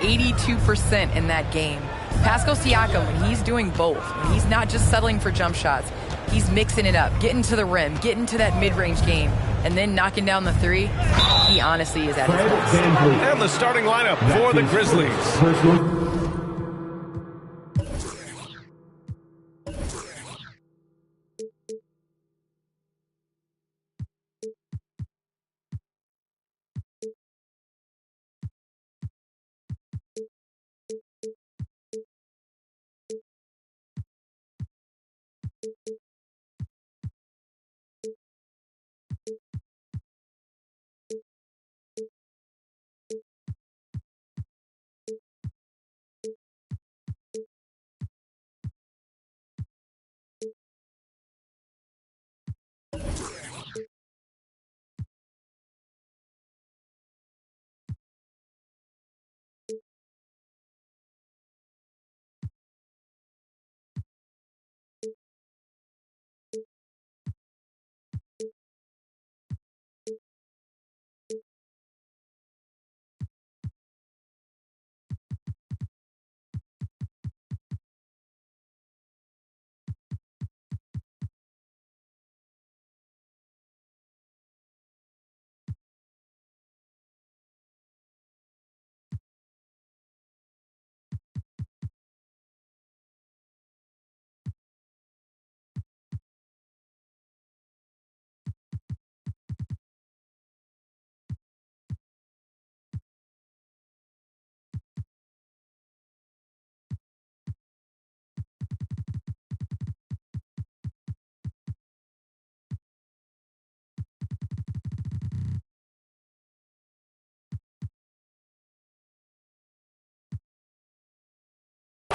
82% in that game. Pascal Siakam, when he's doing both, when he's not just settling for jump shots, he's mixing it up, getting to the rim, getting to that mid-range game, and then knocking down the three. He honestly is at his best. And the starting lineup for the Grizzlies.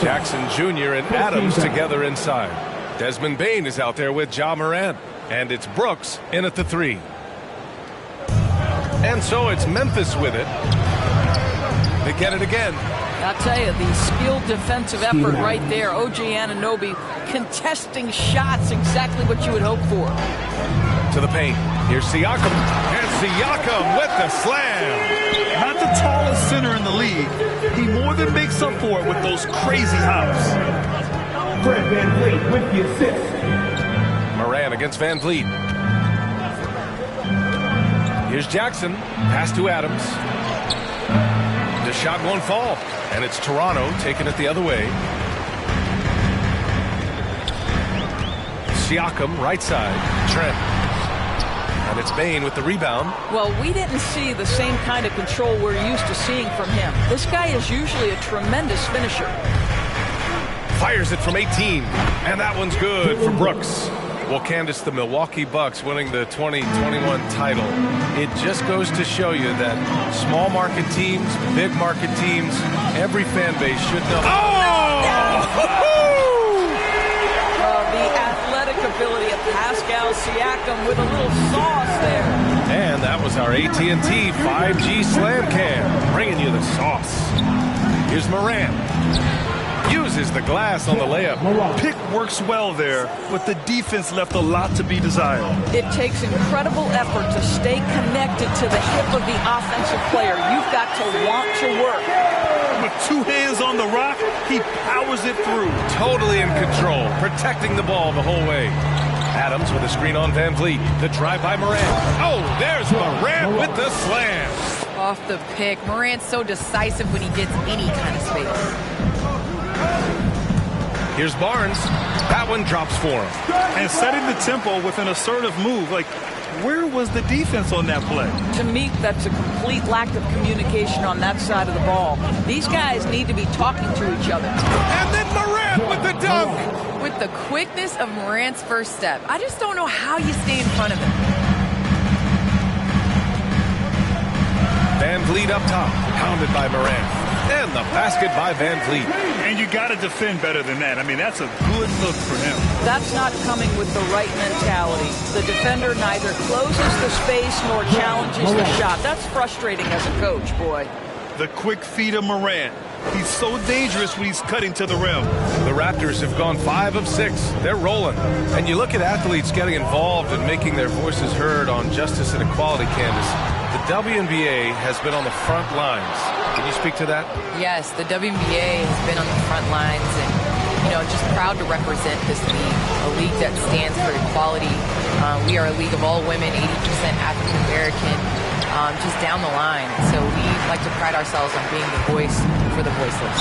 Jackson Jr. and Adams together inside. Desmond Bane is out there with Ja Morant. And it's Brooks in at the three. And so it's Memphis with it. They get it again. I'll tell you, the skilled defensive effort right there. OG Anunoby contesting shots, exactly what you would hope for. To the paint. Here's Siakam. And Siakam with the slam. Not the tallest center in the league. He more than makes up for it with those crazy hops. Fred VanVleet with the assist. Morant against VanVleet. Here's Jackson. Pass to Adams. The shot won't fall. And it's Toronto taking it the other way. Siakam, right side. Trent. And it's Bane with the rebound. Well, we didn't see the same kind of control we're used to seeing from him. This guy is usually a tremendous finisher. Fires it from 18. And that one's good for Brooks. Well, Candace, the Milwaukee Bucks winning the 2021 title. It just goes to show you that small market teams, big market teams, every fan base should know. The athletic ability of Pascal Siakam with a little sauce there. And that was our AT&T 5G Slam Cam, bringing you the sauce. Here's Morant. Uses the glass on the layup. Pick works well there, but the defense left a lot to be desired. It takes incredible effort to stay connected to the hip of the offensive player. You've got to want to work. With two hands on the rock, he powers it through. Totally in control, protecting the ball the whole way. Adams with a screen on VanVleet. The drive by Morant. Oh, there's Morant with the slam. Off the pick. Morant's so decisive when he gets any kind of space. Here's Barnes. That one drops for him. And setting the tempo with an assertive move. Like, where was the defense on that play? To me, that's a complete lack of communication on that side of the ball. These guys need to be talking to each other. And then Morant with the dunk. With the quickness of Morant's first step, I just don't know how you stay in front of him. VanVleet up top, pounded by Morant. And the basket by VanVleet. And you got to defend better than that. I mean, that's a good look for him. That's not coming with the right mentality. The defender neither closes the space nor challenges the shot. That's frustrating as a coach, boy. The quick feet of Morant. He's so dangerous when he's cutting to the rim. The Raptors have gone 5 of 6. They're rolling. And you look at athletes getting involved and making their voices heard on justice and equality, Candace. The WNBA has been on the front lines Can you speak to that? Yes, the WNBA has been on the front lines and, just proud to represent this league, a league that stands for equality. We are a league of all women, 80% African American, just down the line. So we like to pride ourselves on being the voice for the voiceless.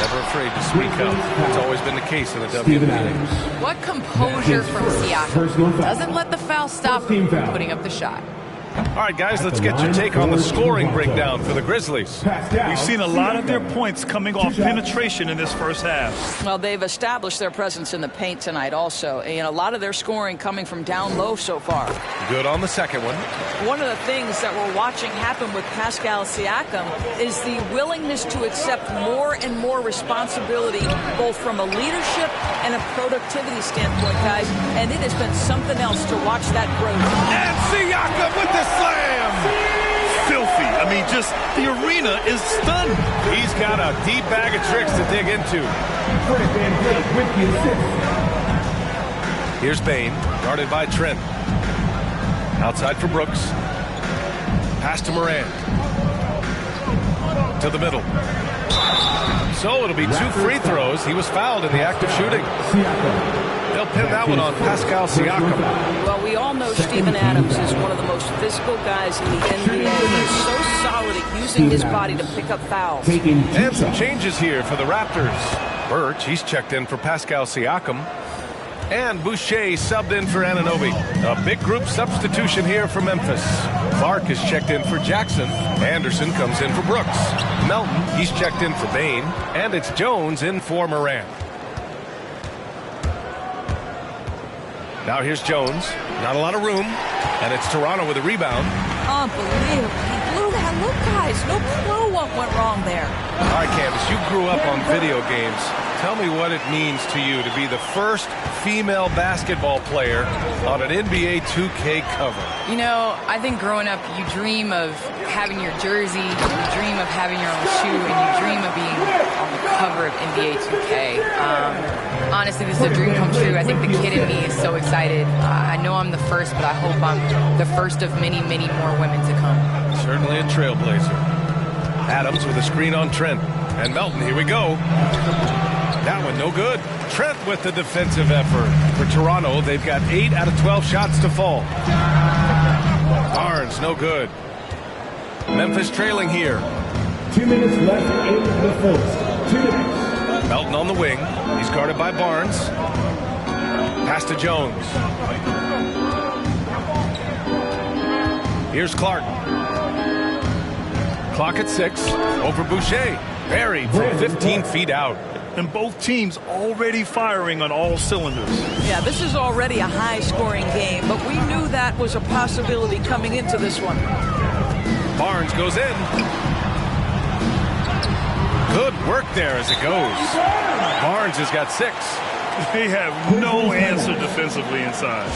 Never afraid to speak up. It's always been the case in the WNBA. What composure from Siakam. Doesn't let the foul stop him from putting up the shot. All right, guys, let's get your take on the scoring breakdown for the Grizzlies. We've seen a lot of their points coming off penetration in this first half. Well, they've established their presence in the paint tonight also. And a lot of their scoring coming from down low so far. Good on the second one. One of the things that we're watching happen with Pascal Siakam is the willingness to accept more and more responsibility, both from a leadership and a productivity standpoint, guys. And it has been something else to watch that growth. And Siakam with the slam! Filthy. I mean, just the arena is stunned. He's got a deep bag of tricks to dig into. Fred VanVleet with the assist. Here's Bane, guarded by Trent. Outside for Brooks. Pass to Morant. To the middle. So it'll be 2 free throws. He was fouled in the act of shooting. They'll pin that one on Pascal Siakam. Well, we all know Steven Adams is one of the most physical guys in the NBA. He's so solid at using his body to pick up fouls. And some changes here for the Raptors. Birch, he's checked in for Pascal Siakam. And Boucher subbed in for Anunoby. A big group substitution here for Memphis. Clark is checked in for Jackson. Anderson comes in for Brooks. Melton, he's checked in for Bane. And it's Jones in for Morant. Now here's Jones. Not a lot of room. And it's Toronto with a rebound. Unbelievable. He blew that. Look, guys. No clue what went wrong there. All right, Candace, you grew up on video games. Tell me what it means to you to be the first female basketball player on an NBA 2K cover. I think growing up, you dream of having your jersey, you dream of having your own shoe, and you dream of being on the cover of NBA 2K. Honestly, this is a dream come true. I think the kid in me is so excited. I know I'm the first, but I hope I'm the first of many, many more women to come. Certainly a trailblazer. Adams with a screen on Trent. And Melton, here we go. That one no good. Trent with the defensive effort. For Toronto, they've got 8 out of 12 shots to fall. Barnes, no good. Memphis trailing here. 2 minutes left in the first. 2 minutes. Melton on the wing. He's guarded by Barnes. Pass to Jones. Here's Clark. Clock at 6. Over Boucher. Buried from 15 feet out. And both teams already firing on all cylinders. Yeah, this is already a high-scoring game, but we knew that was a possibility coming into this one. Barnes goes in. Good work there as it goes. Barnes has got 6. They have no answer defensively inside.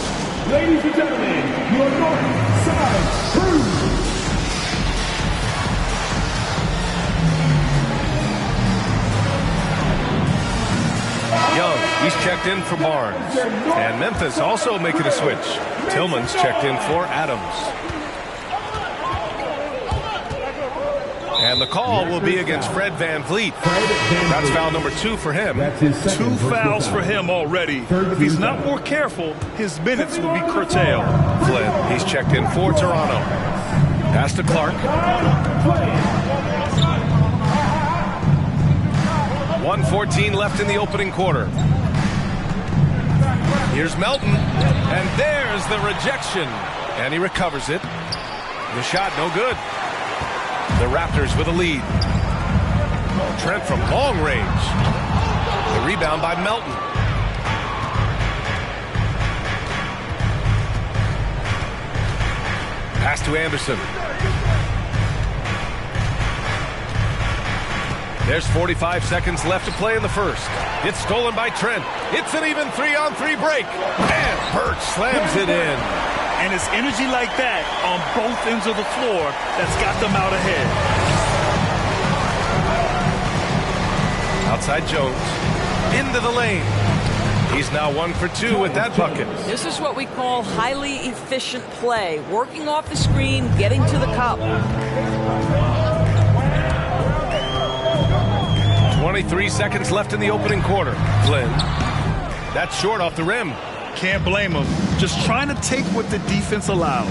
Ladies and gentlemen, your North Side Crew. Young, he's checked in for Barnes. And Memphis also making a switch. Tillman's checked in for Adams. And the call will be against Fred VanVleet. That's foul number 2 for him. 2 fouls for him already. If he's not more careful, his minutes will be curtailed. Flynn, he's checked in for Toronto. Pass to Clark. 1:14 left in the opening quarter. Here's Melton, and there's the rejection. And he recovers it. The shot no good. The Raptors with a lead. Trent from long range. The rebound by Melton. Pass to Anderson. There's 45 seconds left to play in the first. It's stolen by Trent. It's an even 3-on-3 break. And Birch slams it in. And it's energy like that on both ends of the floor that's got them out ahead. Outside Jones. Into the lane. He's now 1 for 2 with that bucket. This is what we call highly efficient play. Working off the screen, getting to the cup. 3 seconds left in the opening quarter. Flynn. That's short off the rim. Can't blame him. Just trying to take what the defense allows.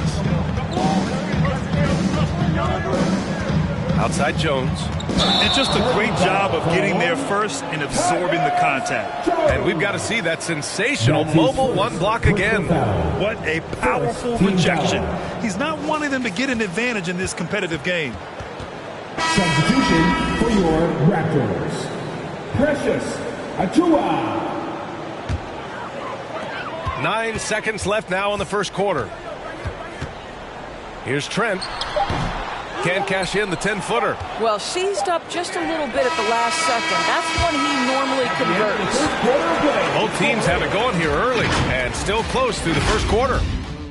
Outside Jones. And just a great job of getting there first and absorbing the contact. And we've got to see that sensational mobile one block again. What a powerful rejection. He's not wanting them to get an advantage in this competitive game. Substitution for your Raptors. Precious Achiuwa. 9 seconds left now in the first quarter. Here's Trent. Can't cash in the 10-footer. Well, seized up just a little bit at the last second. That's when he normally converts. Both teams have it going here early and still close through the first quarter.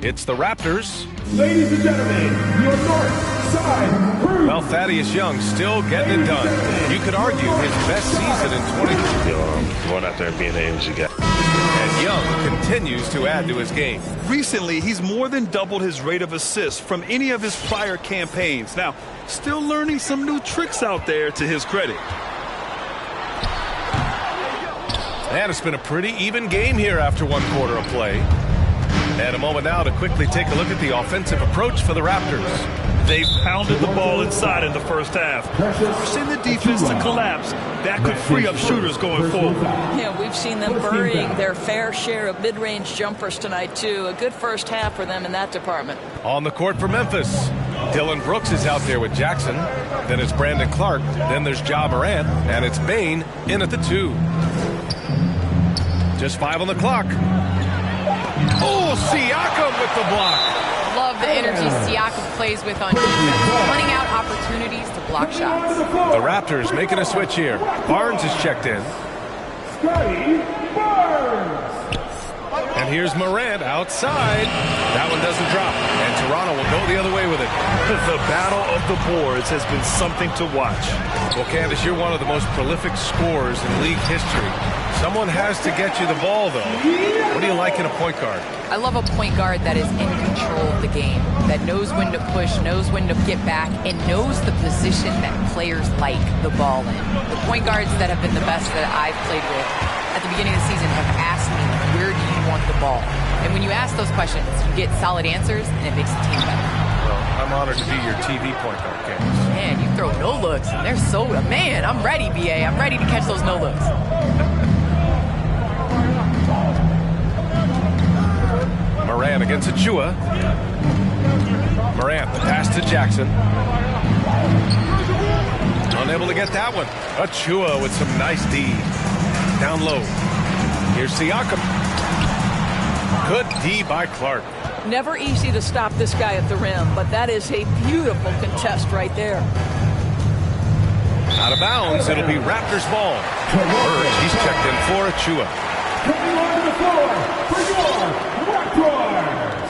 It's the Raptors. Ladies and gentlemen, your north side crew. Well, Thaddeus Young still getting it done. You could argue his best season in 20. Going out there and being able to get. And Young continues to add to his game. Recently, he's more than doubled his rate of assists from any of his prior campaigns. Now, still learning some new tricks out there to his credit. And it's been a pretty even game here after 1 quarter of play. And a moment now to quickly take a look at the offensive approach for the Raptors. They've pounded the ball inside in the first half, forcing the defense to collapse. That could free up shooters going forward. Yeah, we've seen them burying their fair share of mid-range jumpers tonight, too. A good first half for them in that department. On the court for Memphis, Dillon Brooks is out there with Jackson. Then it's Brandon Clark. Then there's Ja Morant. And it's Bane in at the 2. Just 5 on the clock. Oh, Siakam with the block. Love the energy Siakam plays with on defense, running out opportunities to block shots. The Raptors making a switch here. Barnes is checked in. Scotty Barnes. And here's Morant outside. That one doesn't drop. And Toronto will go the other way with it. The battle of the boards has been something to watch. Well, Candace, you're one of the most prolific scorers in league history. Someone has to get you the ball, though. What do you like in a point guard? I love a point guard that is in control of the game, that knows when to push, knows when to get back, and knows the position that players like the ball in. The point guards that have been the best that I've played with at the beginning of the season have asked me, where do you want the ball? And when you ask those questions, you get solid answers, and it makes the team better. Well, I'm honored to be your TV point guard, Candace. Man, you throw no looks, and they're so, man, I'm ready, BA. I'm ready to catch those no looks. Morant against Achiuwa. Morant, the pass to Jackson. Unable to get that one. Achiuwa with some nice D. Down low. Here's Siakam. Good D by Clark. Never easy to stop this guy at the rim, but that is a beautiful contest right there. Out of bounds, it'll be Raptors ball. Bird, he's checked in for Achiuwa. Coming onto the floor for your Raptors.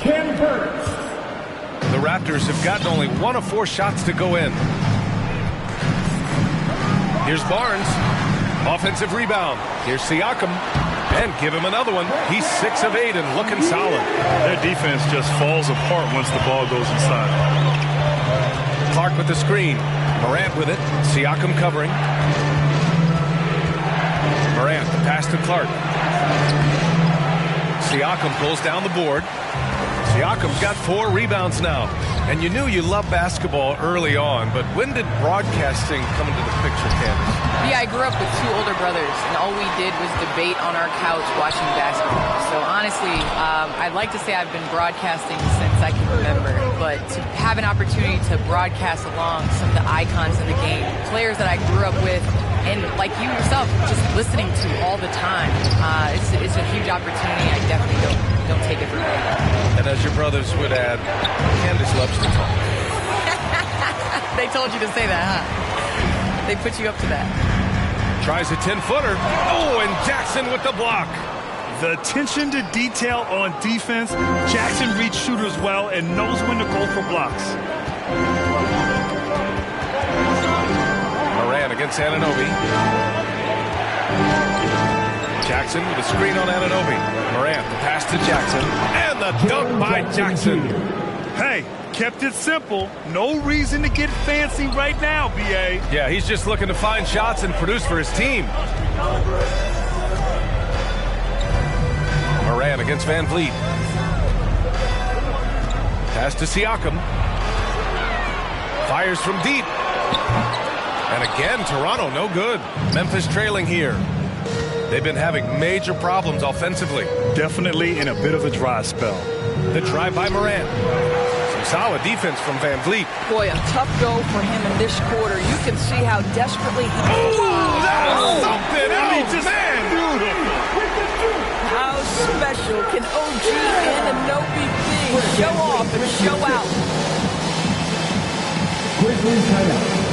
Ken Burns. The Raptors have gotten only 1 of 4 shots to go in. Here's Barnes. Offensive rebound. Here's Siakam. And give him another one. He's 6 of 8 and looking solid. Their defense just falls apart once the ball goes inside. Clark with the screen. Morant with it. Siakam covering. Morant, the pass to Clark. Siakam pulls down the board. Siakam's got 4 rebounds now. And you knew you loved basketball early on, but when did broadcasting come into the picture, Candace? Yeah, I grew up with 2 older brothers, and all we did was debate on our couch watching basketball. So honestly, I'd like to say I've been broadcasting since I can remember, but to have an opportunity to broadcast along some of the icons in the game, players that I grew up with, and like you yourself, just listening to all the time, it's a huge opportunity. I definitely don't take it for granted. And as your brothers would add, Candace loves to talk. They told you to say that, huh? They put you up to that. Tries a 10-footer. Oh, and Jackson with the block. The attention to detail on defense. Jackson reads shooters well and knows when to go for blocks. Morant against Anunoby. Jackson with a screen on Anunoby. Morant, the pass to Jackson. And the dunk by Jackson. Hey, kept it simple. No reason to get fancy right now, B.A. Yeah, he's just looking to find shots and produce for his team. Moran against Van Vliet. Pass to Siakam. Fires from deep. And again, Toronto no good. Memphis trailing here. They've been having major problems offensively. Definitely in a bit of a dry spell. The drive by Moran. Some solid defense from Van Vliet. Boy, a tough go for him in this quarter. You can see how desperately he... That's something else, man! How special can OG Anunoby be? Show off and show out. Grizzlies timeout.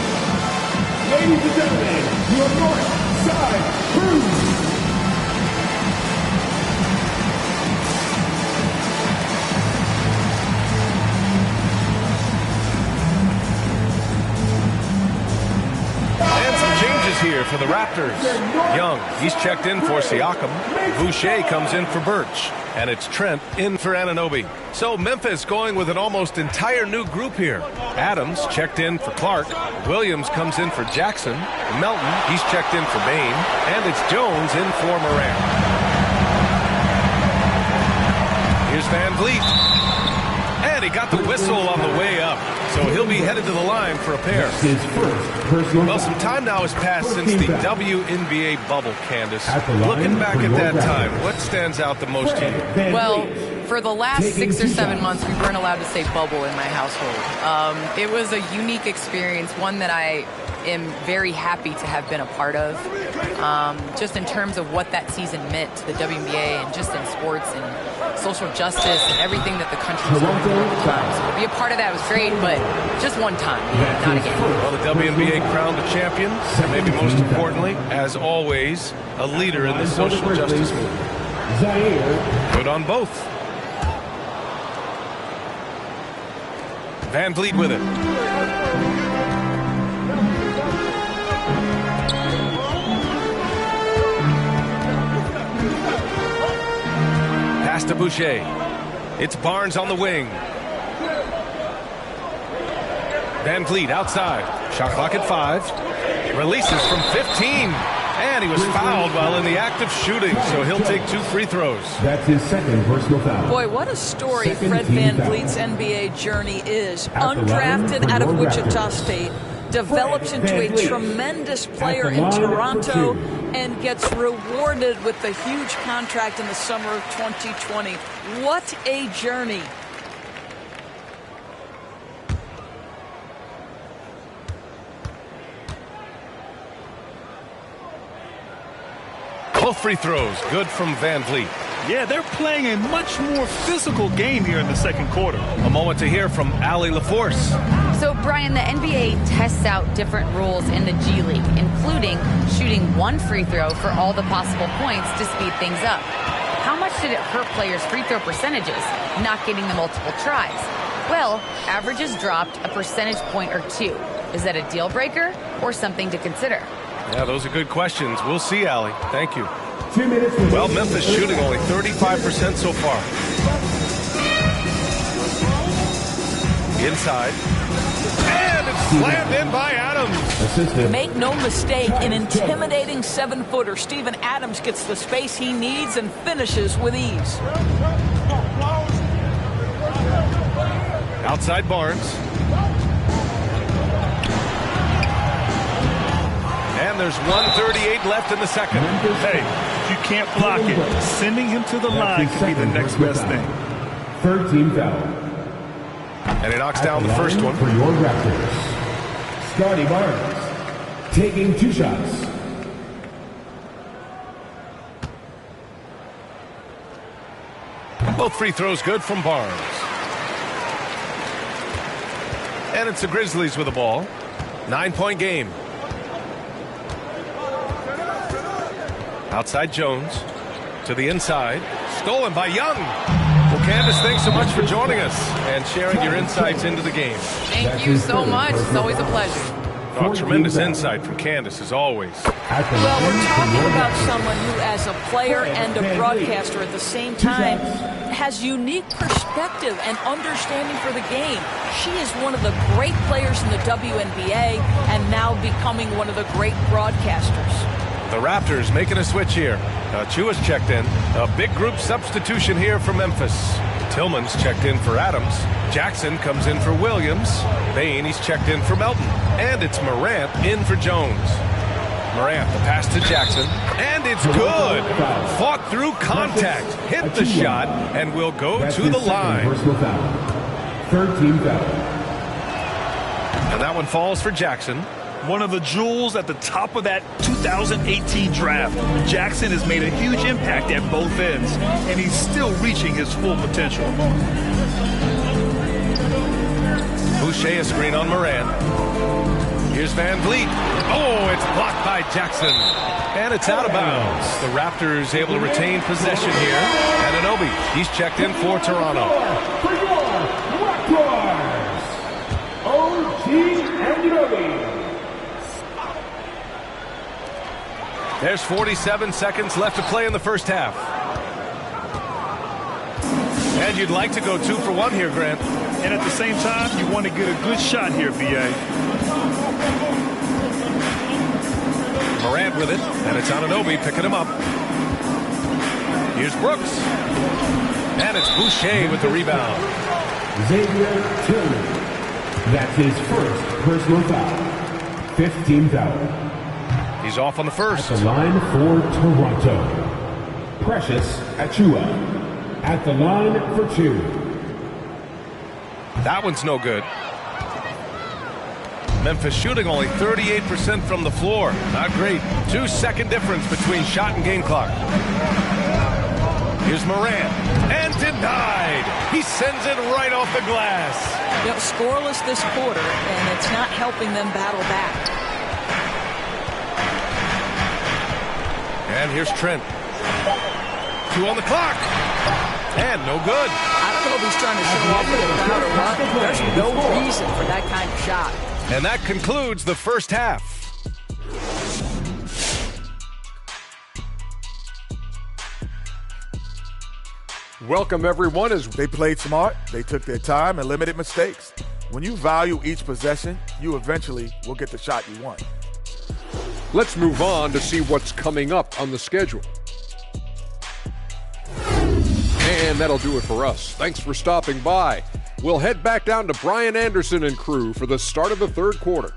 Ladies and gentlemen, your North Side Crew. Here for the Raptors. Young, he's checked in for Siakam. Boucher comes in for Birch. And it's Trent in for Anunoby. So Memphis going with an almost entire new group here. Adams checked in for Clark. Williams comes in for Jackson. Melton, he's checked in for Bain. And it's Jones in for Moran. Here's Van Vliet. And he got the whistle on the way up. So he'll be headed to the line for a pair. Well, some time now has passed since the WNBA bubble, Candace. Looking back at that time, what stands out the most to you? Well, for the last 6 or 7 months, we weren't allowed to say bubble in my household. It was a unique experience, one that I am very happy to have been a part of. Just in terms of what that season meant to the WNBA and just in sports and social justice and everything that the country was going through at the time. So to be a part of that was great, but just one time, not again. Well, the WNBA crowned a champion, and maybe most importantly, as always, a leader in the social justice movement. Good on both. Van Vliet with it. Pass to Boucher. It's Barnes on the wing. Van Vliet outside. Shot clock at 5. Releases from 15. And he was fouled while in the act of shooting, so he'll take 2 free throws. That's his second personal foul. Boy, what a story Fred Van Vliet's NBA journey is. Undrafted out of Wichita State, develops into a tremendous player in Toronto, and gets rewarded with a huge contract in the summer of 2020. What a journey. Both free throws, good from Van Vliet. Yeah, they're playing a much more physical game here in the second quarter. A moment to hear from Allie LaForce. So, Brian, the NBA tests out different rules in the G League, including shooting 1 free throw for all the possible points to speed things up. How much did it hurt players' free throw percentages, not getting the multiple tries? Well, averages dropped a percentage point or 2. Is that a deal breaker or something to consider? Yeah, those are good questions. We'll see, Allie. Thank you. 2 minutes. Well, Memphis shooting only 35% so far. Inside. And it's slammed in by Adams. Make no mistake, an intimidating 7-footer. Steven Adams gets the space he needs and finishes with ease. Outside Barnes. And there's 1:38 left in the second. Hey, if you can't block it, sending him to the line could be the next best thing. Third team foul. And he knocks down the first one. For your Raptors, Scotty Barnes taking 2 shots. Both free throws good from Barnes. And it's the Grizzlies with the ball. 9-point game. Outside Jones. To the inside. Stolen by Young. Well, Candace, thanks so much for joining us and sharing your insights into the game. Thank you so much. It's always a pleasure. Oh, tremendous insight from Candace, as always. Well, we're talking about someone who, as a player and a broadcaster at the same time, has unique perspective and understanding for the game. She is one of the great players in the WNBA and now becoming one of the great broadcasters. The Raptors making a switch here. Chua's checked in. A big group substitution here for Memphis. Tillman's checked in for Adams. Jackson comes in for Williams. Bain, he's checked in for Melton. And it's Morant in for Jones. Morant, the pass to Jackson. And it's good. Fought through contact. Hit the shot and will go to the line. Third team foul. And that one falls for Jackson. One of the jewels at the top of that 2018 draft. Jackson has made a huge impact at both ends, and he's still reaching his full potential. Boucher a screen on Moran. Here's Van Vliet. Oh, it's blocked by Jackson. And it's out of bounds. The Raptors able to retain possession here. Anunoby, he's checked in for Toronto. For your Raptors, OG Anunoby. There's 47 seconds left to play in the first half. And you'd like to go 2 for 1 here, Grant. And at the same time, you want to get a good shot here, B.A. Morant with it, and it's Anunoby picking him up. Here's Brooks. And it's Boucher with the rebound. Xavier Tillman. That's his first personal foul. 15th foul. He's off on the first. At the line for Toronto, Precious Achiuwa. At the line for 2. That one's no good. Memphis shooting only 38% from the floor. Not great. 2-second difference between shot and game clock. Here's Morant. And denied. He sends it right off the glass. Yep, scoreless this quarter, and it's not helping them battle back. And here's Trent. 2 on the clock. And no good. I don't know if he's trying to show off with a crowd or what. There's no reason for that kind of shot. And that concludes the first half. Welcome, everyone. As they played smart, they took their time and limited mistakes. When you value each possession, you eventually will get the shot you want. Let's move on to see what's coming up on the schedule. And that'll do it for us. Thanks for stopping by. We'll head back down to Brian Anderson and crew for the start of the third quarter.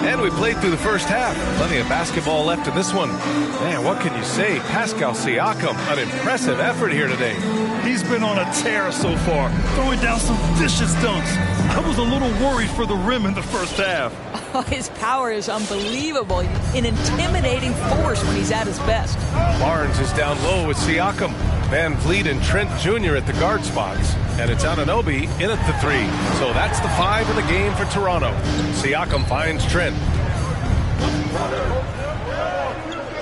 And we played through the first half. Plenty of basketball left in this one. Man, what can you say? Pascal Siakam, an impressive effort here today. He's been on a tear so far, throwing down some vicious dunks. I was a little worried for the rim in the first half. Oh, his power is unbelievable. An intimidating force when he's at his best. Barnes is down low with Siakam. Van Vliet and Trent Jr. at the guard spots. And it's Anunoby in at the 3. So that's the 5 in the game for Toronto. Siakam finds Trent.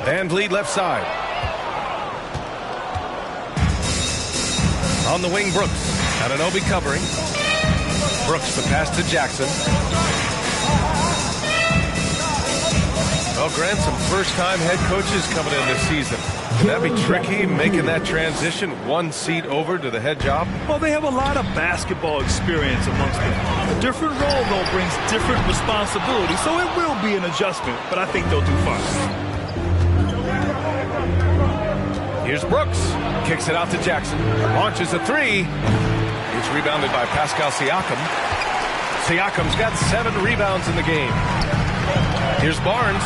Van Vliet left side. On the wing, Brooks. Anunoby covering. Brooks the pass to Jackson. Well, Grant, some first-time head coaches coming in this season. Can that be tricky, making that transition 1 seat over to the head job? Well, they have a lot of basketball experience amongst them. A different role, though, brings different responsibilities, so it will be an adjustment, but I think they'll do fine. Here's Brooks. Kicks it out to Jackson. Launches a 3. It's rebounded by Pascal Siakam. Siakam's got 7 rebounds in the game. Here's Barnes.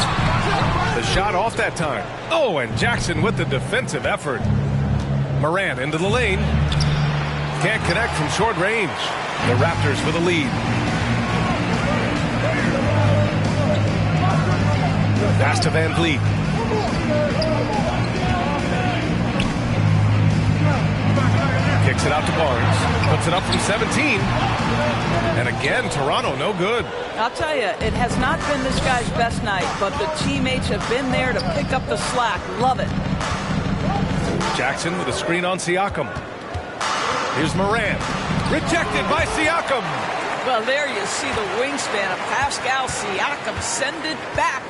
The shot off that time. Oh, and Jackson with the defensive effort. Morant into the lane. Can't connect from short range. The Raptors with a lead. Pass to Van Vliet. Kicks it out to Barnes. Puts it up from 17. And again, Toronto, no good. I'll tell you, it has not been this guy's best night, but the teammates have been there to pick up the slack. Love it. Jackson with a screen on Siakam. Here's Morant. Rejected by Siakam. Well, there you see the wingspan of Pascal Siakam. Send it back.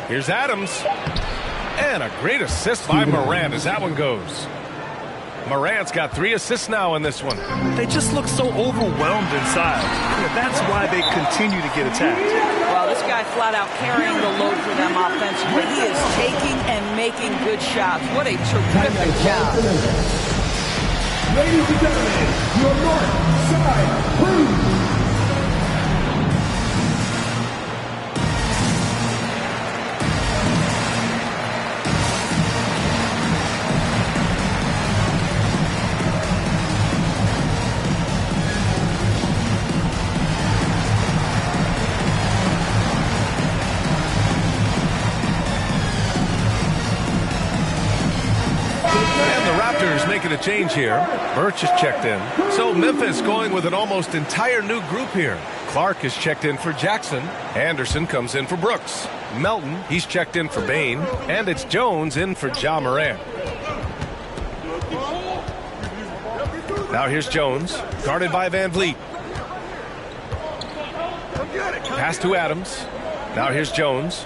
Here's Adams. And a great assist by Morant as that one goes. Morant's got 3 assists now in this one. They just look so overwhelmed inside. Yeah, that's why they continue to get attacked. Well, this guy flat out carrying the load for them offensively. He is taking and making good shots. What a terrific job. Ladies and gentlemen, your North Side Crew. Making a change here. Birch is checked in. So Memphis going with an almost entire new group here. Clark is checked in for Jackson. Anderson comes in for Brooks. Melton, he's checked in for Bane. And it's Jones in for Ja Morant. Now here's Jones, guarded by Van Vliet. Pass to Adams. Now here's Jones.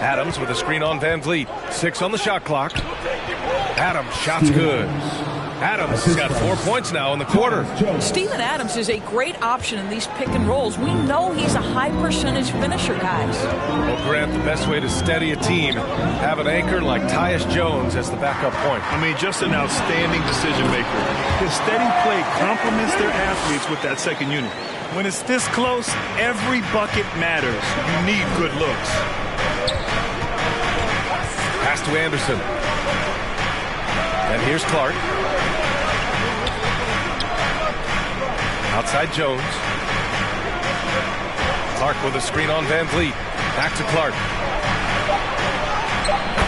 Adams with a screen on Van Vliet. 6 on the shot clock. Adams, shot's good. Adams has got 4 points now in the quarter. Steven Adams is a great option in these pick and rolls. We know he's a high percentage finisher, guys. Well, Grant, the best way to steady a team, have an anchor like Tyus Jones as the backup point. I mean, just an outstanding decision maker. His steady play complements their athletes with that second unit. When it's this close, every bucket matters. You need good looks. Pass to Anderson. And here's Clark. Outside Jones. Clark with a screen on Van Vliet. Back to Clark.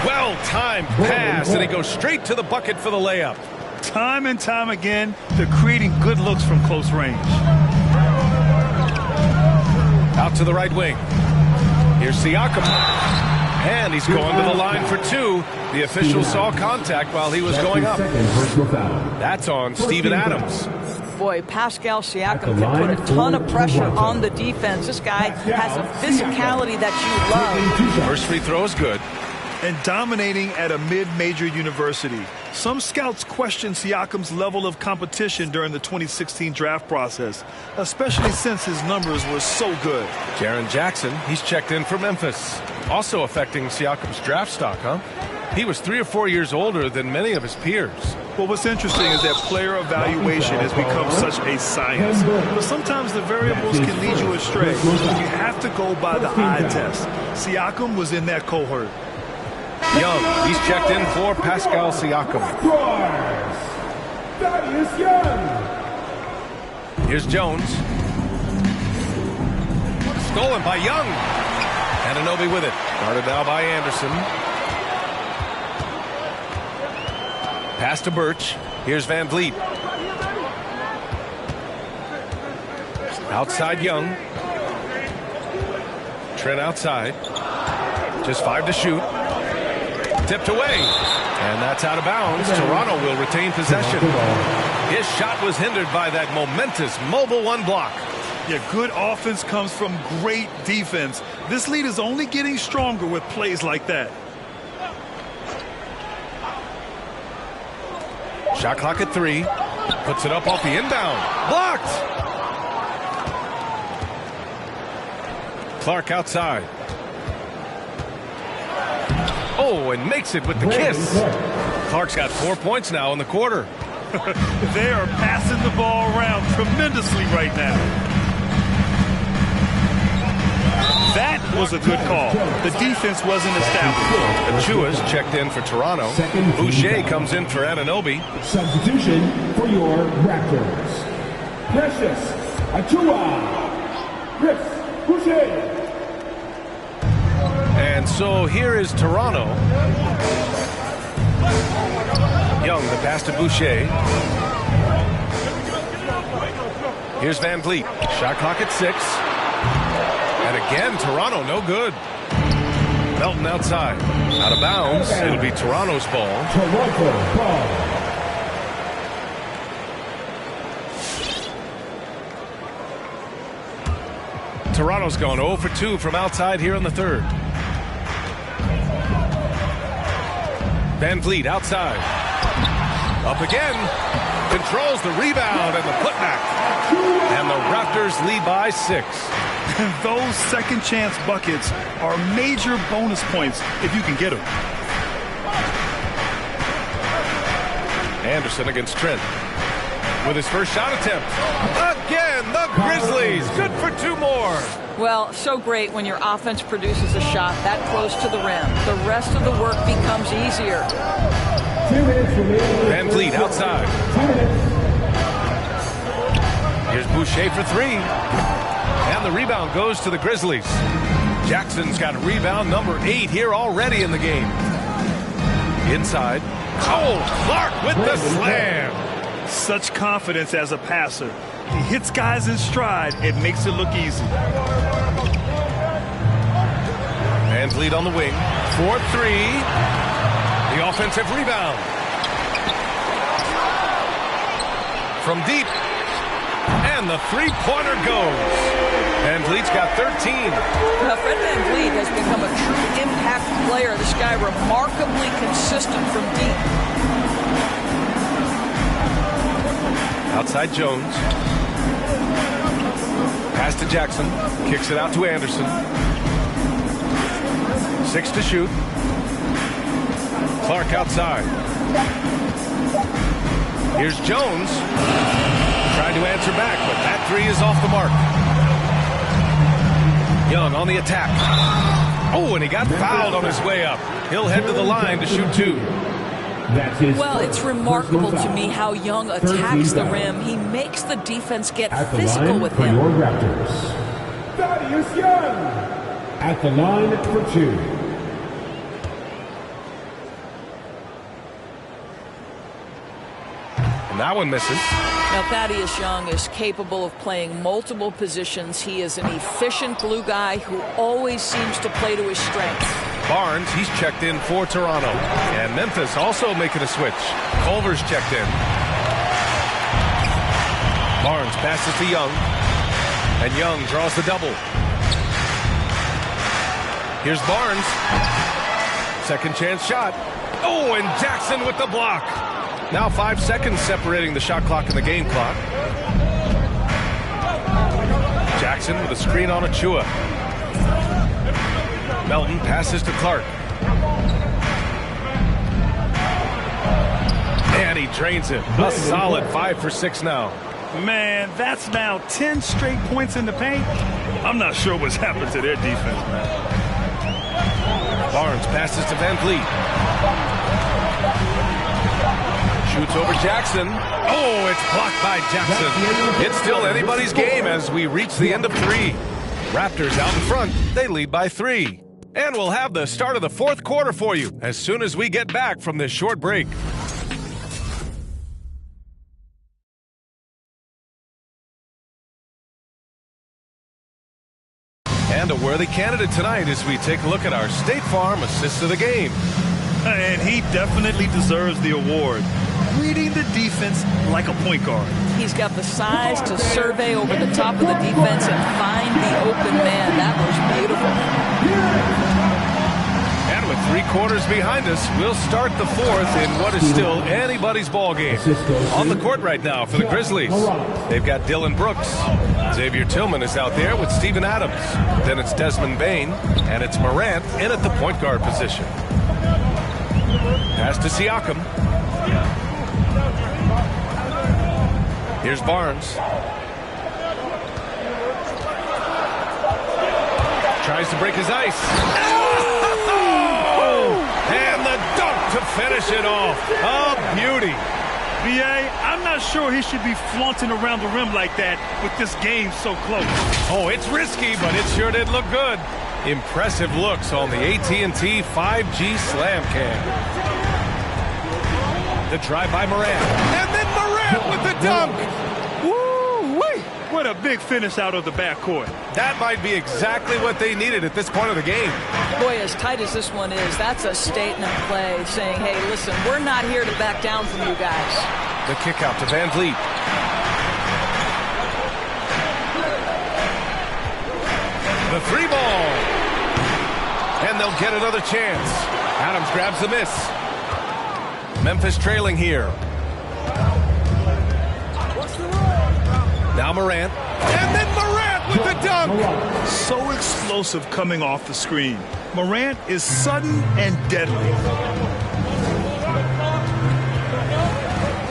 Well-timed pass, and he goes straight to the bucket for the layup. Time and time again, they're creating good looks from close range. Out to the right wing. Here's Siakam. And he's going to the line for 2. The official saw contact while he was going up. That's on Steven Adams. Boy, Pascal Siakam can put a ton of pressure on the defense. This guy has a physicality that you love. First free throw is good. And dominating at a mid-major university. Some scouts question Siakam's level of competition during the 2016 draft process, especially since his numbers were so good. Jaren Jackson, he's checked in for Memphis. Also affecting Siakam's draft stock, huh? He was 3 or 4 years older than many of his peers. Well, what's interesting is that player evaluation has become such a science. But sometimes the variables can lead you astray. You have to go by the eye test. Siakam was in that cohort. Young, he's checked in for Pascal Siakam. Here's Jones. Stolen by Young. Anunoby with it. Guarded now by Anderson. Pass to Birch. Here's Van Vliet. Outside Young. Trent outside. Just 5 to shoot. Tipped away. And that's out of bounds. Toronto will retain possession. His shot was hindered by that momentous mobile 1 block. Yeah, good offense comes from great defense. This lead is only getting stronger with plays like that. Shot clock at 3. Puts it up off the inbound. Blocked! Clark outside. Oh, and makes it with the kiss. Clark's got 4 points now in the quarter. They are passing the ball around tremendously right now. That was a good call. The defense wasn't established. Achua's checked in for Toronto. Boucher comes in for Anunoby. Substitution for your Raptors. Precious Achua. Chris Boucher. And so here is Toronto. Young, the pass to Boucher. Here's Van Vliet. Shot clock at 6. And again, Toronto, no good. Melton outside. Out of bounds. It'll be Toronto's ball. Toronto ball. Toronto's gone 0 for 2 from outside here in the third. Van Vliet outside. Up again. Controls the rebound and the putback. And the Raptors lead by 6. Those second chance buckets are major bonus points if you can get them. Anderson against Trent with his first shot attempt. Again, the Grizzlies. Good for 2 more. Well, so great when your offense produces a shot that close to the rim. The rest of the work becomes easier. 2 minutes remaining. Van Vliet outside. 2 minutes. Here's Boucher for 3. And the rebound goes to the Grizzlies. Jackson's got rebound number 8 here already in the game. Inside. Oh, Clark with the slam. Such confidence as a passer. He hits guys in stride. It makes it look easy. Van Vliet on the wing. 4-3. The offensive rebound. From deep. And the three-pointer goes. Van Vliet's got 13. Well, Fred Van Vliet has become a true impact player. This guy remarkably consistent from deep. Outside Jones. Pass to Jackson. Kicks it out to Anderson. 6 to shoot. Clark outside. Here's Jones. Trying to answer back, but that 3 is off the mark. Young on the attack. Oh, and he got fouled on his way up. He'll head to the line to shoot 2. Well, it's remarkable to me how Young attacks the rim. He makes the defense get physical with him. Your Raptors, Thaddeus Young at the line for 2. And that one misses. Now, Thaddeus Young is capable of playing multiple positions. He is an efficient glue guy who always seems to play to his strengths. Barnes, he's checked in for Toronto. And Memphis also making a switch. Culver's checked in. Barnes passes to Young. And Young draws the double. Here's Barnes. Second chance shot. Oh, and Jackson with the block. Now 5 seconds separating the shot clock and the game clock. Jackson with a screen on Achua. Melton passes to Clark. And he drains it. A solid 5 for 6 now. Man, that's now 10 straight points in the paint. I'm not sure what's happened to their defense, man. Barnes passes to Van Vliet. Shoots over Jackson. Oh, it's blocked by Jackson. It's still anybody's game as we reach the end of 3. Raptors out in front. They lead by 3. And we'll have the start of the 4th quarter for you as soon as we get back from this short break. And a worthy candidate tonight as we take a look at our State Farm assist of the game. And he definitely deserves the award. Reading the defense like a point guard. He's got the size to survey over the top of the defense and find the open man. That was beautiful. And with 3 quarters behind us, we'll start the 4th in what is still anybody's ball game. On the court right now for the Grizzlies, they've got Dylan Brooks. Xavier Tillman is out there with Steven Adams. Then it's Desmond Bain, and it's Morant in at the point guard position. Pass to Siakam. Here's Barnes. Tries to break his ice. Oh! And the dunk to finish it off. A beauty. B.A., I'm not sure he should be flaunting around the rim like that with this game so close. Oh, it's risky, but it sure did look good. Impressive looks on the AT&T 5G Slam Cam. The drive by Morant. And then Morant with the dunk. Woo-wee! What a big finish out of the backcourt. That might be exactly what they needed at this point of the game. Boy, as tight as this one is, that's a statement play saying, hey, listen, we're not here to back down from you guys. The kick out to Van Vliet. won't get another chance. Adams grabs the miss. Memphis trailing here. Now Morant. And then Morant with the dunk. So explosive coming off the screen. Morant is sudden and deadly.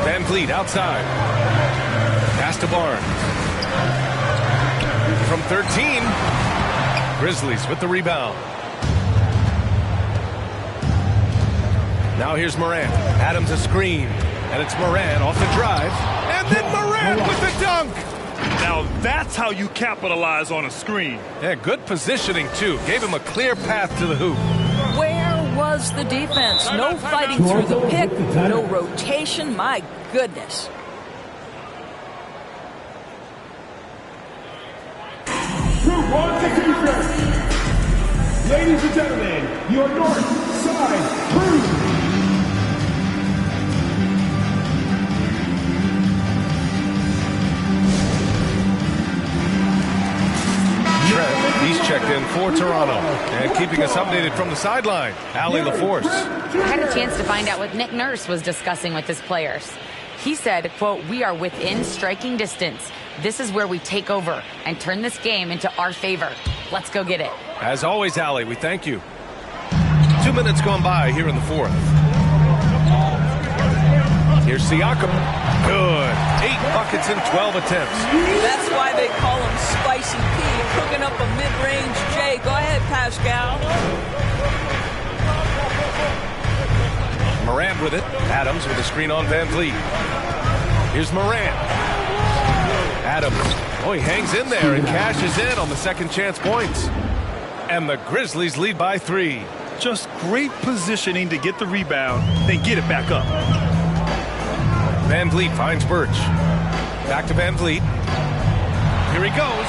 Van Vliet outside. Pass to Barnes. From 13. Grizzlies with the rebound. Now here's Morant. Adams a screen. And it's Morant off the drive. And then Morant with the dunk. Now that's how you capitalize on a screen. Yeah, good positioning, too. Gave him a clear path to the hoop. Where was the defense? No fighting through the pick, no rotation. My goodness. Ladies and gentlemen, your North Side Crew. Trent, he's checked in for Toronto. And keeping us updated from the sideline, Allie LaForce. I had a chance to find out what Nick Nurse was discussing with his players. He said, quote, "We are within striking distance. This is where we take over and turn this game into our favor. Let's go get it." As always, Allie, we thank you. 2 minutes gone by here in the fourth. Here's Siakam. Good. 8 buckets in 12 attempts. That's why they call him Spicy P, cooking up a mid-range J. Go ahead, Pascal. Morant with it. Adams with a screen on Van Vliet. Here's Morant. Adams. Oh, he hangs in there and cashes in on the second chance points. And the Grizzlies lead by 3. Just great positioning to get the rebound, then get it back up. Van Vliet finds Birch. Back to Van Vliet. Here he goes.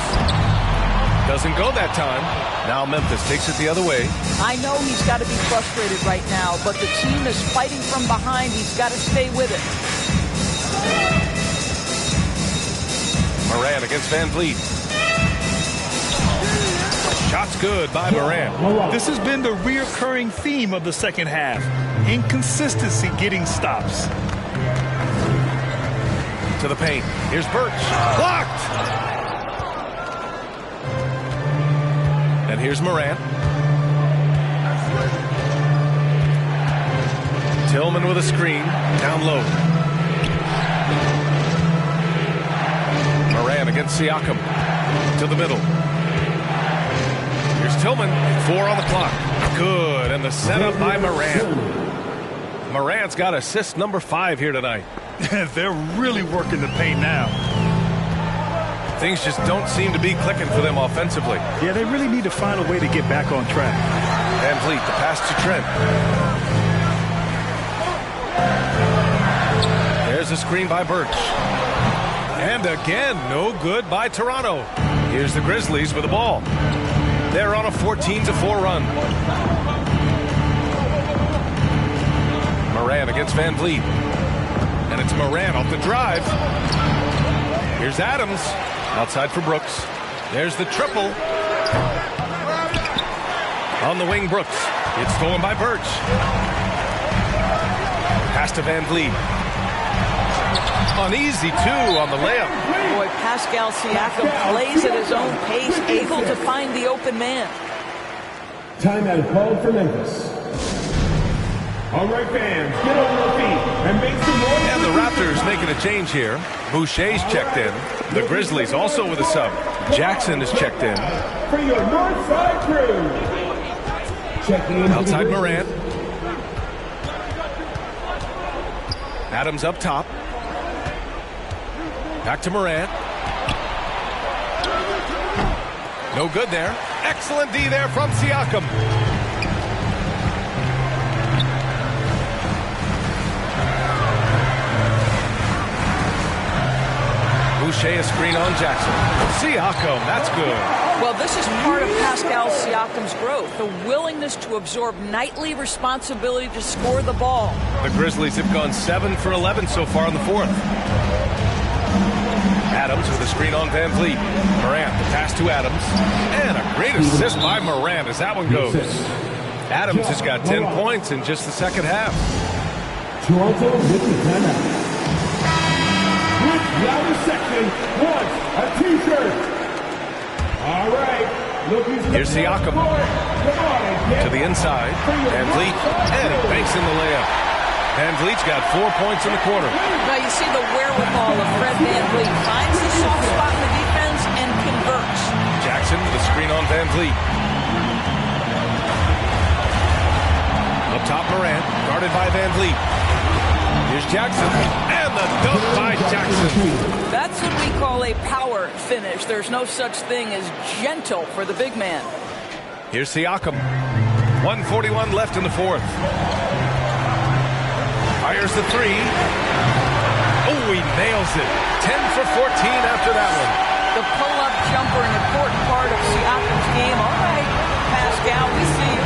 Doesn't go that time. Now Memphis takes it the other way. I know he's got to be frustrated right now, but the team is fighting from behind. He's got to stay with it. Morant against Van Vliet. Shot's good by Morant. This has been the reoccurring theme of the second half. Inconsistency getting stops. To the paint. Here's Birch. Blocked! And here's Morant. Tillman with a screen. Down low. Morant against Siakam. To the middle. Here's Tillman. 4 on the clock. Good. And the setup by Morant. Morant's got assist number 5 here tonight. They're really working the paint now. Things just don't seem to be clicking for them offensively. Yeah, they really need to find a way to get back on track. Van Vliet, the pass to Trent. There's a screen by Birch. And again, no good by Toronto. Here's the Grizzlies with the ball. They're on a 14-4 run. Morant against Van Vliet. And it's Morant off the drive. Here's Adams. Outside for Brooks. There's the triple. On the wing, Brooks. It's stolen by Birch. Pass to Van Vliet. Uneasy, too, on the layup. Boy, Pascal Siakam plays at his own pace, able to find the open man. Timeout called for Memphis. All right, fans, get on your feet and make some noise. And the Raptors making a change here. Boucher's checked in. The Grizzlies also with a sub. Jackson is checked in. For your North Side Crew. Checking in. Outside Morant. Adams up top. Back to Morant. No good there. Excellent D there from Siakam. Boucher a screen on Jackson. Siakam, that's good. Well, this is part of Pascal Siakam's growth, the willingness to absorb nightly responsibility to score the ball. The Grizzlies have gone 7 for 11 so far in the fourth. Adams with a screen on Van Vliet. Morant, the pass to Adams. And a great assist by Morant as that one goes. Adams has got 10 points in just the second half. Toronto with the timeout. The outer section wants a T-shirt. All right. Here's Siakam to the inside. Van Vliet, and he banks in the layup. Van Vliet's got 4 points in the quarter. Now you see the wherewithal of Fred Van Vliet. Finds the soft spot in the defense and converts. Jackson, the screen on Van Vliet. Up top, Morant, guarded by Van Vliet. Here's Jackson, and the dunk by Jackson. That's what we call a power finish. There's no such thing as gentle for the big man. Here's Siakam. 1:41 left in the fourth. Fires the three. Oh, he nails it. 10 for 14 after that one. The pull-up jumper, an important part of Siakam's game. All right, Pascal, we see you.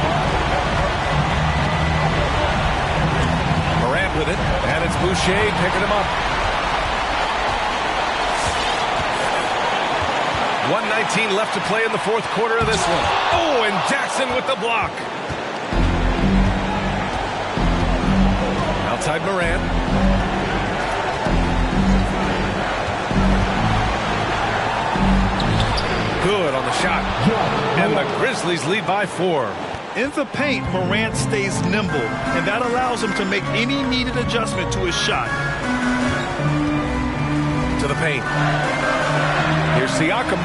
Morant with it, and it's Boucher picking him up. 1:19 left to play in the fourth quarter of this one. Oh, and Jackson with the block. Outside Morant. Good on the shot. And the Grizzlies lead by 4. In the paint, Morant stays nimble, and that allows him to make any needed adjustment to his shot. To the paint. Here's Siakam.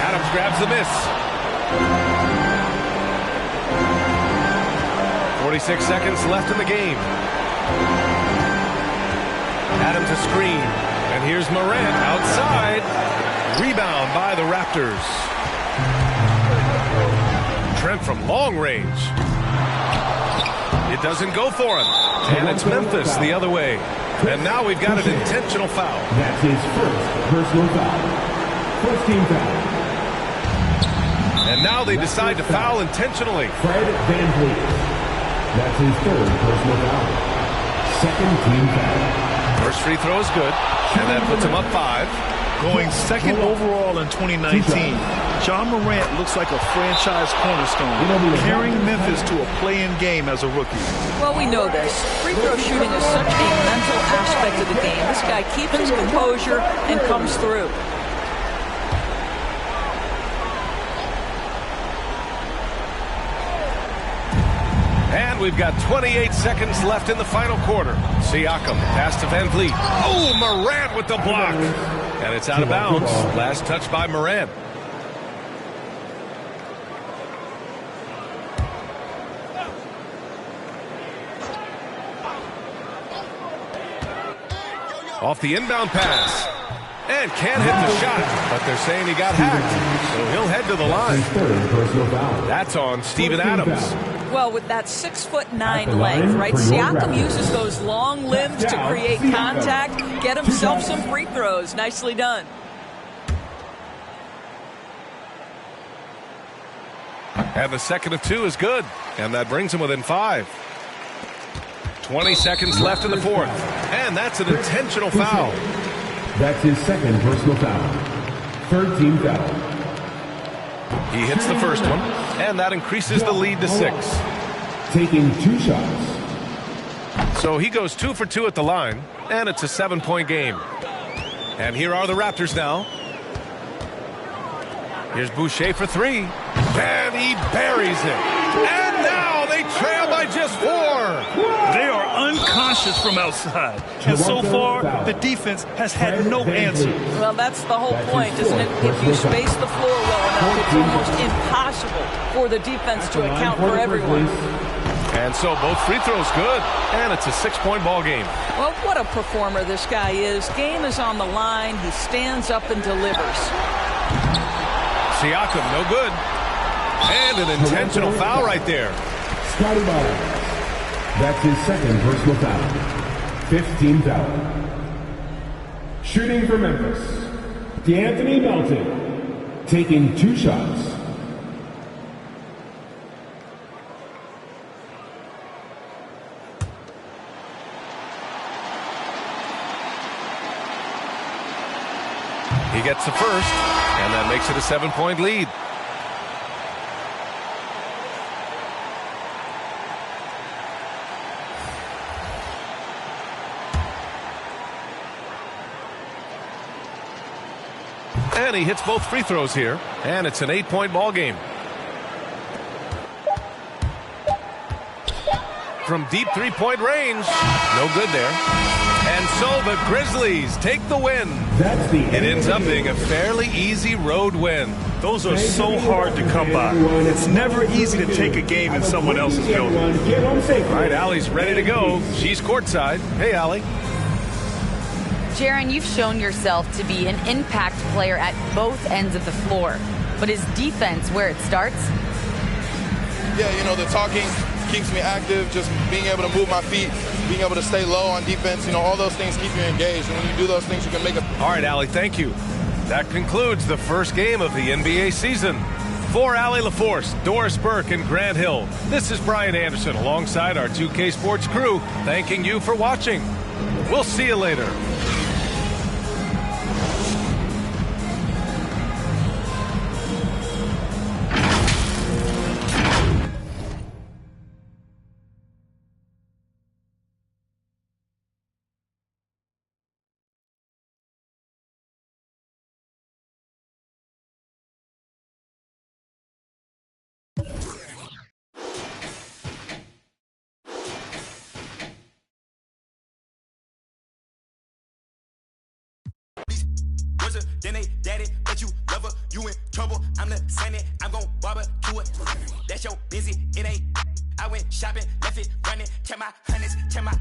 Adams grabs the miss. 46 seconds left in the game. Adams a screen. And here's Morant outside. Rebound by the Raptors. Trent from long range. It doesn't go for him. And it's Memphis the other way. And now we've got an intentional foul. That's his first personal foul. First team foul. And now they decide to foul intentionally. Fred Van Vliet. That's his third personal foul. Second team foul. First free throw is good. And that puts him up 5. Going second overall in 2019, Ja Morant looks like a franchise cornerstone, carrying Memphis to a play-in game as a rookie. Well, we know this. Free throw shooting is such a mental aspect of the game. This guy keeps his composure and comes through. And we've got 28 seconds left in the final quarter. Siakam, pass to Van Vliet. Oh, Morant with the block. And it's out of bounds. Last touch by Morant. Off the inbound pass. And can't hit the shot, but they're saying he got hacked. So he'll head to the line. That's on Steven Adams. Well, with that 6'9" length, right? Siakam uses those long limbs to create contact, get himself some free throws. Nicely done. And the second of 2 is good. And that brings him within 5. 20 seconds left in the fourth. And that's an intentional foul. That's his second personal foul. Third team foul. He hits the first one, and that increases the lead to 6. Taking 2 shots. So he goes 2 for 2 at the line, and it's a 7-point game. And here are the Raptors now. Here's Boucher for 3. And he buries it. And now they trail by just 4. They are unconscious from outside. And so far, the defense has had no answer. Well, that's the whole point, isn't it? If you space the floor well enough, it's almost impossible for the defense to account for everyone. And so both free throws good, and it's a 6-point ball game. Well, what a performer this guy is. Game is on the line. He stands up and delivers. Siakam, no good. And an intentional foul right there. Scotty Barnes. That's his second personal foul. 15 foul. Shooting for Memphis. DeAnthony Melton. Taking 2 shots. He gets the first, and that makes it a 7-point lead. And he hits both free throws here, and it's an 8-point ball game. From deep three-point range, no good there. And so the Grizzlies take the win. It ends up being a fairly easy road win. Those are so hard to come by. It's never easy to take a game in someone else's building. All right, Allie's ready to go. She's courtside. Hey, Allie. Jaren, you've shown yourself to be an impact player at both ends of the floor. But is defense where it starts? Yeah, you know, the talking keeps me active, just being able to move my feet, being able to stay low on defense, you know, all those things keep you engaged. And when you do those things, you can make it. All right, Allie, thank you. That concludes the first game of the NBA season. For Allie LaForce, Doris Burke, and Grant Hill, this is Brian Anderson alongside our 2K Sports crew, thanking you for watching. We'll see you later. Then they daddy, but you love her, you in trouble. I'm the Senate, I'm gon' barbecue it. That's your busy, it ain't. I went shopping, left it running, check my hundreds, check my.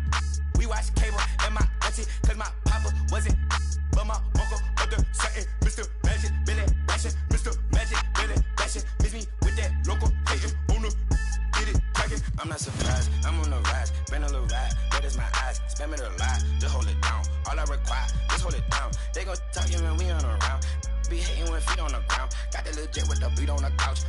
We watch cable and my auntie, cause my papa wasn't. But my uncle, but the certain Mr. Magic, Billy Bashing, Mr. Magic, Billy Bashing. Miss me with that local hating on the get it cracking. I'm not surprised, I'm on the rise, been a little ride, red is my eyes, spam it a lot, just hold it down. All I require, just hold it down. They gon' talk you when we on around. Be hating with feet on the ground. Got that little jet with the beat on the couch.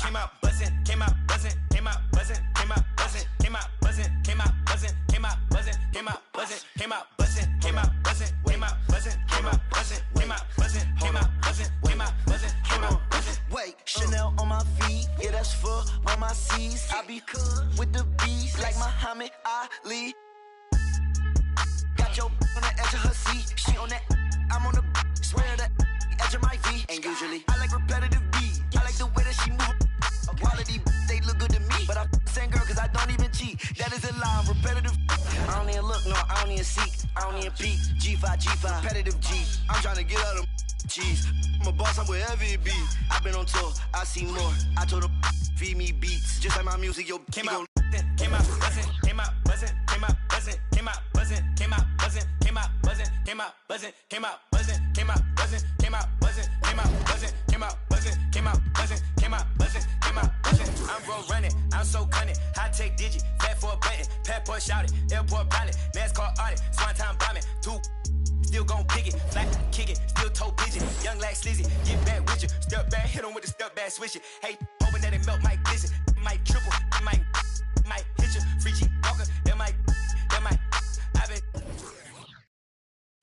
Came out buzzing, came out buzzing, came out buzzing, came out buzzing, came out buzzing, came out buzzing, came out buzzing, came out buzzing, came out buzzing, came out buzzing, came out buzzing, came out buzzing, came out buzzing, came out buzzing, came out buzzing, came out buzzing. Wait, Chanel on my feet, yeah that's for all my C's. I be cool with the bees like Muhammad Ali. Got your on the edge of her seat, she on that, I'm on the swear the edge of my V. And usually I like repetitive beat, I like the way that she move. Quality, they look good to me, but I same girl cause I don't even cheat. That is a lie, repetitive. I don't even look, no, I don't even seek, I don't even peek. G5, repetitive G. I'm trying to get out of cheese. I'm a boss, I'm wherever it be. I've been on tour, I see more. I told her feed me beats, just like my music, yo. Came out buzzing, came out buzzing, came out buzzing, came out buzzing, came out buzzing, came out buzzing, came out buzzing, came out buzzing, came out buzzing, came out buzzing, came out buzzing, came out buzzing, came out buzzing, came out buzzing, came out buzzing, came out buzzing. I'm road running, I'm so cunning. High tech digit, fat for a button, passport shouted, airport pilot, NASCAR audit, swan time bombing, two. Still gon' pick it, flat kick it, still toe pigeon. Young like Slizzy, get back with you. Step back, hit him with the step back, switch it. Hey, hoping that it melt, might glisten, might triple, might hit you. Free G Walker, that might, I been.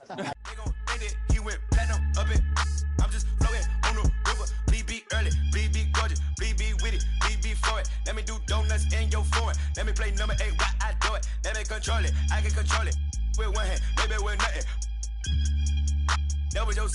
They gon' think that he went platinum up it. I'm just floating on the river. Please be early, please be gorgeous, please be with it, please be for it. Let me do donuts in your foreign. Let me play number 8 while I do it. Let me control it, I can control it. With one hand, maybe with nothing. That was your